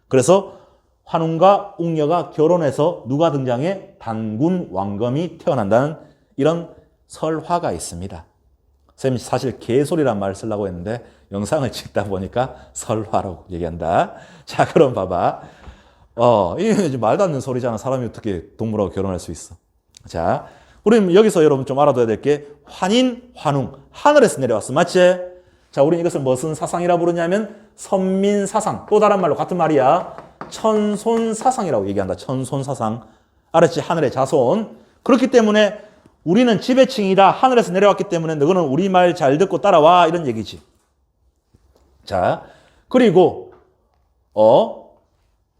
그래서 환웅과 웅녀가 결혼해서 누가 등장해? 단군 왕검이 태어난다는 이런 설화가 있습니다. 선생님 사실 개소리란 말을 쓰려고 했는데 영상을 찍다 보니까 설화라고 얘기한다. 자, 그럼 봐봐. 이게 말도 안 되는 소리잖아. 사람이 어떻게 동물하고 결혼할 수 있어. 자, 우리는 여기서 여러분 좀 알아둬야 될 게 환인, 환웅. 하늘에서 내려왔어. 맞지? 자, 우리는 이것을 무슨 사상이라 부르냐면 선민사상. 또 다른 말로 같은 말이야. 천손사상이라고 얘기한다. 천손사상. 알았지? 하늘의 자손. 그렇기 때문에 우리는 지배층이다. 하늘에서 내려왔기 때문에 너는 우리 말 잘 듣고 따라와. 이런 얘기지. 자, 그리고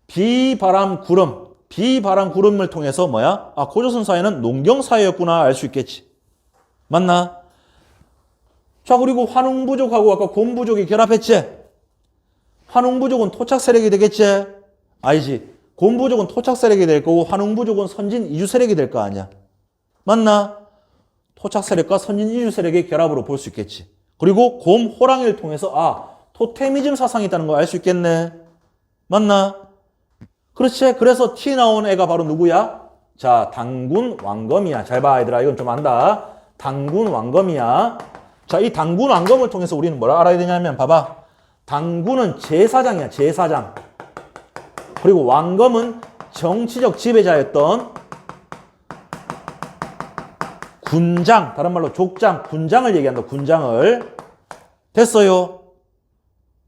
비바람 구름. 비바람 구름을 통해서 뭐야? 아, 고조선 사회는 농경 사회였구나 알 수 있겠지. 맞나? 자, 그리고 환웅부족하고 아까 곰부족이 결합했지. 환웅부족은 토착 세력이 되겠지. 아니지. 곰부족은 토착 세력이 될 거고 환웅부족은 선진 이주 세력이 될 거 아니야. 맞나? 토착 세력과 선진 이주 세력의 결합으로 볼 수 있겠지. 그리고 곰, 호랑이를 통해서 토테미즘 사상이 있다는 거 알 수 있겠네. 맞나? 그렇지. 그래서 티 나온 애가 바로 누구야? 자, 단군 왕검이야. 잘 봐, 얘들아. 이건 좀 안다. 단군 왕검이야. 자, 이 단군 왕검을 통해서 우리는 뭘 알아야 되냐면 봐봐. 단군은 제사장이야. 제사장. 그리고 왕검은 정치적 지배자였던 군장, 다른 말로 족장, 군장을 얘기한다. 군장을. 됐어요?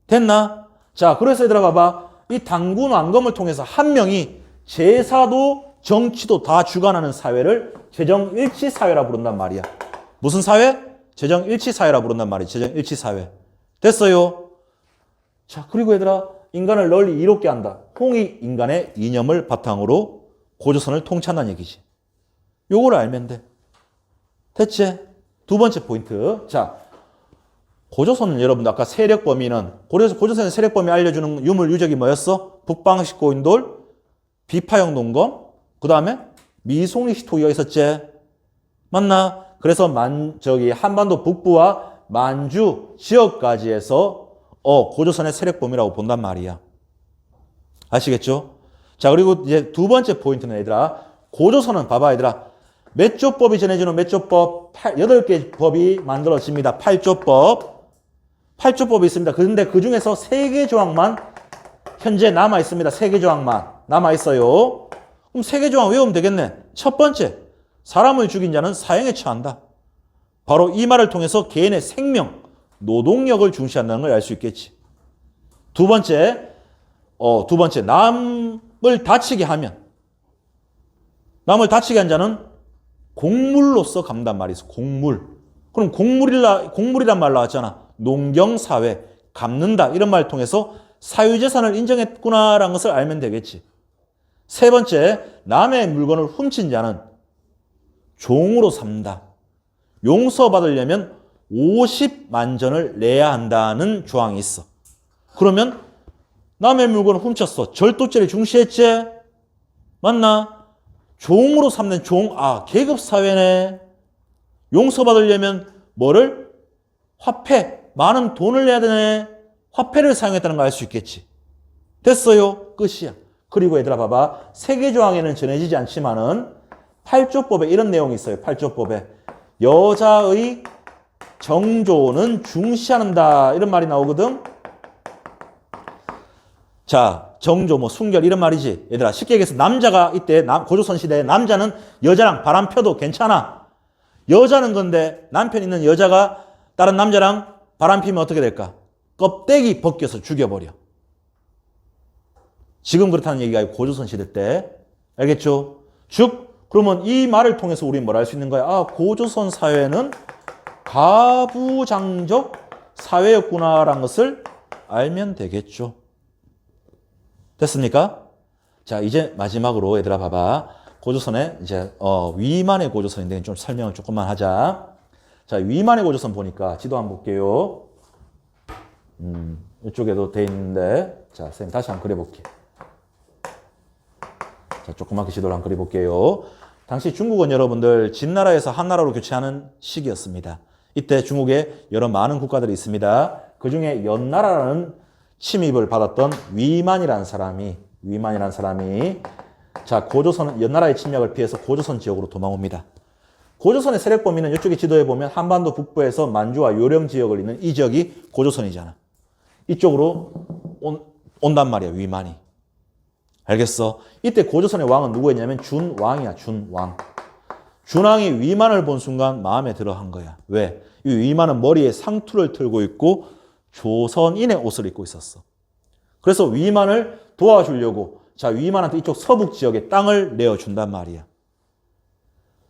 됐나? 자, 그래서 얘들아 봐봐. 이 단군 왕검을 통해서 한 명이 제사도 정치도 다 주관하는 사회를 재정일치사회라 부른단 말이야. 무슨 사회? 재정일치사회라 부른단 말이야. 재정일치사회. 됐어요? 자, 그리고 얘들아 인간을 널리 이롭게 한다. 홍익 인간의 이념을 바탕으로 고조선을 통치한다는 얘기지. 요걸 알면 돼. 됐지? 두 번째 포인트. 자, 고조선은 여러분들 아까 세력 범위는 고조선의 세력 범위 알려주는 유물 유적이 뭐였어? 북방식 고인돌, 비파형 농검, 그 다음에 미송리 시토기가 있었지. 맞나? 그래서 한반도 북부와 만주 지역까지 해서 고조선의 세력 범위라고 본단 말이야. 아시겠죠? 자, 그리고 이제 두 번째 포인트는 얘들아, 고조선은 봐봐 얘들아, 몇 조법이 전해주는 몇 조법? 8개 법이 만들어집니다. 8조법. 8조법이 있습니다. 그런데 그 중에서 3개 조항만 현재 남아 있습니다. 3개 조항만 남아 있어요. 그럼 3개 조항 외우면 되겠네. 첫 번째, 사람을 죽인 자는 사형에 처한다. 바로 이 말을 통해서 개인의 생명, 노동력을 중시한다는 걸 알 수 있겠지. 두 번째, 남을 다치게 한 자는 곡물로서 갚는단 말이 있어. 곡물. 그럼 곡물이란 말 나왔잖아. 농경사회, 갚는다. 이런 말을 통해서 사유재산을 인정했구나라는 것을 알면 되겠지. 세 번째, 남의 물건을 훔친 자는 종으로 삼는다. 용서받으려면 50만 전을 내야 한다는 조항이 있어. 그러면 남의 물건을 훔쳤어. 절도죄를 중시했지? 맞나? 종으로 삼는 종, 계급사회네. 용서받으려면 뭐를? 화폐, 많은 돈을 내야 되네. 화폐를 사용했다는 걸 알 수 있겠지. 됐어요. 끝이야. 그리고 얘들아 봐봐. 3개 조항에는 전해지지 않지만은 8조법에 이런 내용이 있어요. 8조법에. 여자의 정조는 중시한다. 이런 말이 나오거든. 자, 정조, 순결 이런 말이지. 얘들아 쉽게 얘기해서 남자가 이때 고조선 시대에 남자는 여자랑 바람 펴도 괜찮아. 여자는 건데 남편 있는 여자가 다른 남자랑 바람 피면 어떻게 될까? 껍데기 벗겨서 죽여버려. 지금 그렇다는 얘기가 아니고 고조선 시대 때. 알겠죠? 그러면 이 말을 통해서 우리는 뭘 알 수 있는 거야? 고조선 사회는 가부장적 사회였구나라는 것을 알면 되겠죠. 됐습니까? 자, 이제 마지막으로 얘들아 봐봐. 고조선의 이제 위만의 고조선인데 좀 설명을 조금만 하자. 자, 위만의 고조선 보니까 지도 한번 볼게요. 이쪽에도 돼 있는데, 자, 선생님 다시 한번 그려볼게. 자, 조그맣게 지도를 한번 그려볼게요. 당시 중국은 여러분들 진나라에서 한나라로 교체하는 시기였습니다. 이때 중국에 여러 많은 국가들이 있습니다. 그 중에 연나라라는 침입을 받았던 위만이라는 사람이 위만이라는 사람이. 자, 고조선, 연나라의 침략을 피해서 고조선 지역으로 도망옵니다. 고조선의 세력 범위는 이쪽에 지도에 보면 한반도 북부에서 만주와 요령 지역을 잇는 이 지역이 고조선이잖아. 이쪽으로 온단 말이야, 위만이. 알겠어? 이때 고조선의 왕은 누구였냐면 준왕이야, 준왕. 준왕이 위만을 본 순간 마음에 들어 한 거야. 왜? 이 위만은 머리에 상투를 틀고 있고 조선인의 옷을 입고 있었어. 그래서 위만을 도와주려고, 자, 위만한테 이쪽 서북 지역에 땅을 내어준단 말이야.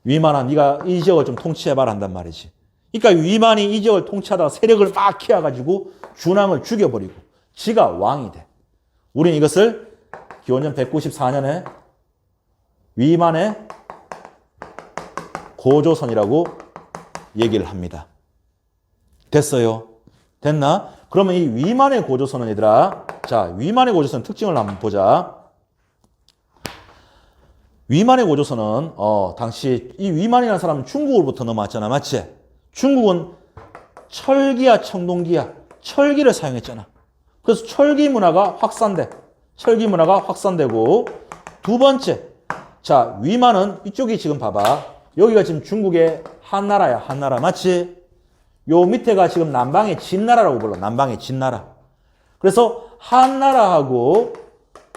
위만아, 네가 이 지역을 좀 통치해봐라 한단 말이지. 그러니까 위만이 이 지역을 통치하다가 세력을 막 키워가지고 준왕을 죽여버리고 지가 왕이 돼. 우리는 이것을 기원전 194년에 위만의 고조선이라고 얘기를 합니다. 됐어요? 됐나? 그러면 이 위만의 고조선은 얘들아, 자, 위만의 고조선 특징을 한번 보자. 위만의 고조선은 당시 이 위만이라는 사람은 중국으로부터 넘어왔잖아, 맞지? 중국은 철기야 청동기야 철기를 사용했잖아. 그래서 철기 문화가 확산돼. 철기 문화가 확산되고, 두 번째, 자, 위만은 이쪽이 지금 봐봐. 여기가 지금 중국의 한나라야, 한나라, 맞지? 요 밑에가 지금 남방의 진나라라고 불러. 남방의 진나라. 그래서 한나라하고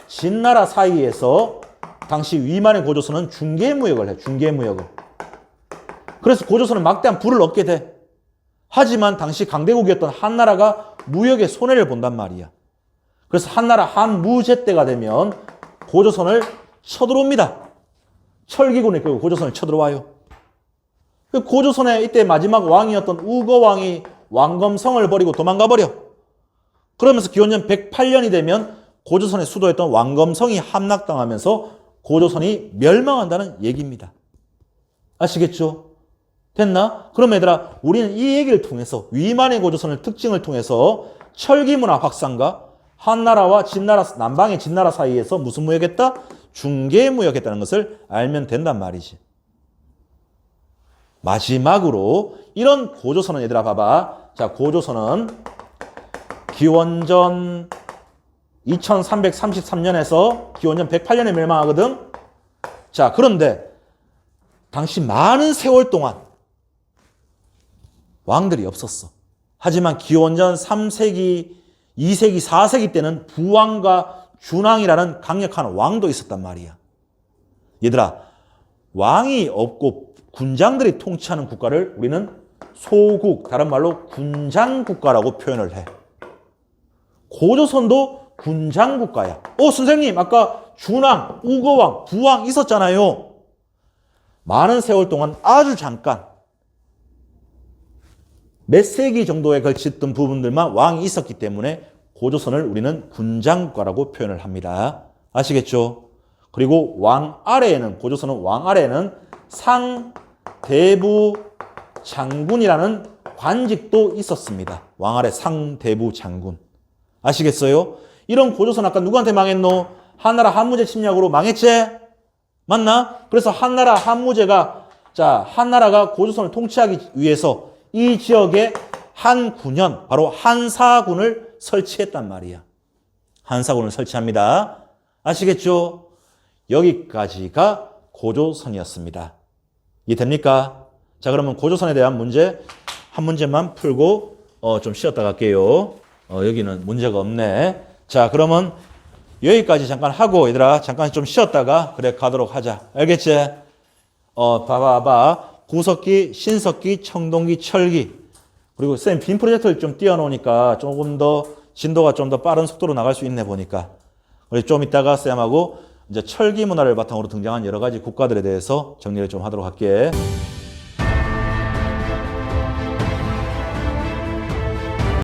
진나라 사이에서 당시 위만의 고조선은 중개무역을 해. 중개무역을. 그래서 고조선은 막대한 부를 얻게 돼. 하지만 당시 강대국이었던 한나라가 무역에 손해를 본단 말이야. 그래서 한나라 한무제 때가 되면 고조선을 쳐들어옵니다. 철기군이 그 고조선을 쳐들어와요. 고조선의 이때 마지막 왕이었던 우거왕이 왕검성을 버리고 도망가 버려. 그러면서 기원전 108년이 되면 고조선의 수도였던 왕검성이 함락당하면서 고조선이 멸망한다는 얘기입니다. 아시겠죠? 됐나? 그럼 얘들아, 우리는 이 얘기를 통해서 위만의 고조선의 특징을 통해서 철기문화 확산과 한나라와 진나라, 남방의 진나라 사이에서 무슨 무역했다? 중개무역했다는 것을 알면 된단 말이지. 마지막으로 이런 고조선은 얘들아 봐봐. 자, 고조선은 기원전 2333년에서 기원전 108년에 멸망하거든. 자, 그런데 당시 많은 세월 동안 왕들이 없었어. 하지만 기원전 3세기, 2세기, 4세기 때는 부왕과 준왕이라는 강력한 왕도 있었단 말이야. 얘들아, 왕이 없고 군장들이 통치하는 국가를 우리는 소국, 다른 말로 군장국가라고 표현을 해. 고조선도 군장국가야. 선생님, 아까 준왕, 우거왕, 부왕 있었잖아요. 많은 세월 동안 아주 잠깐 몇 세기 정도에 걸쳤던 부분들만 왕이 있었기 때문에 고조선을 우리는 군장국가라고 표현을 합니다. 아시겠죠? 그리고 왕 아래에는, 고조선은 왕 아래에는 상대부 장군이라는 관직도 있었습니다. 왕 아래 상대부 장군. 아시겠어요? 이런 고조선 아까 누구한테 망했노? 한나라 한무제 침략으로 망했지? 맞나? 그래서 한나라 한무제가, 자, 한나라가 고조선을 통치하기 위해서 이 지역에 한 군현, 바로 한사군을 설치했단 말이야. 한사군을 설치합니다. 아시겠죠? 여기까지가 고조선이었습니다. 이해됩니까? 자, 그러면 고조선에 대한 문제 한 문제만 풀고 좀 쉬었다 갈게요. 여기는 문제가 없네. 자, 그러면 여기까지 잠깐 하고 얘들아 잠깐 좀 쉬었다가 그래 가도록 하자. 알겠지? 봐봐. 구석기, 신석기, 청동기, 철기. 그리고 쌤 빔 프로젝터를 좀 띄워놓으니까 조금 더 진도가 좀 더 빠른 속도로 나갈 수 있네 보니까. 우리 좀 이따가 쌤하고 이제 철기 문화를 바탕으로 등장한 여러 가지 국가들에 대해서 정리를 좀 하도록 할게.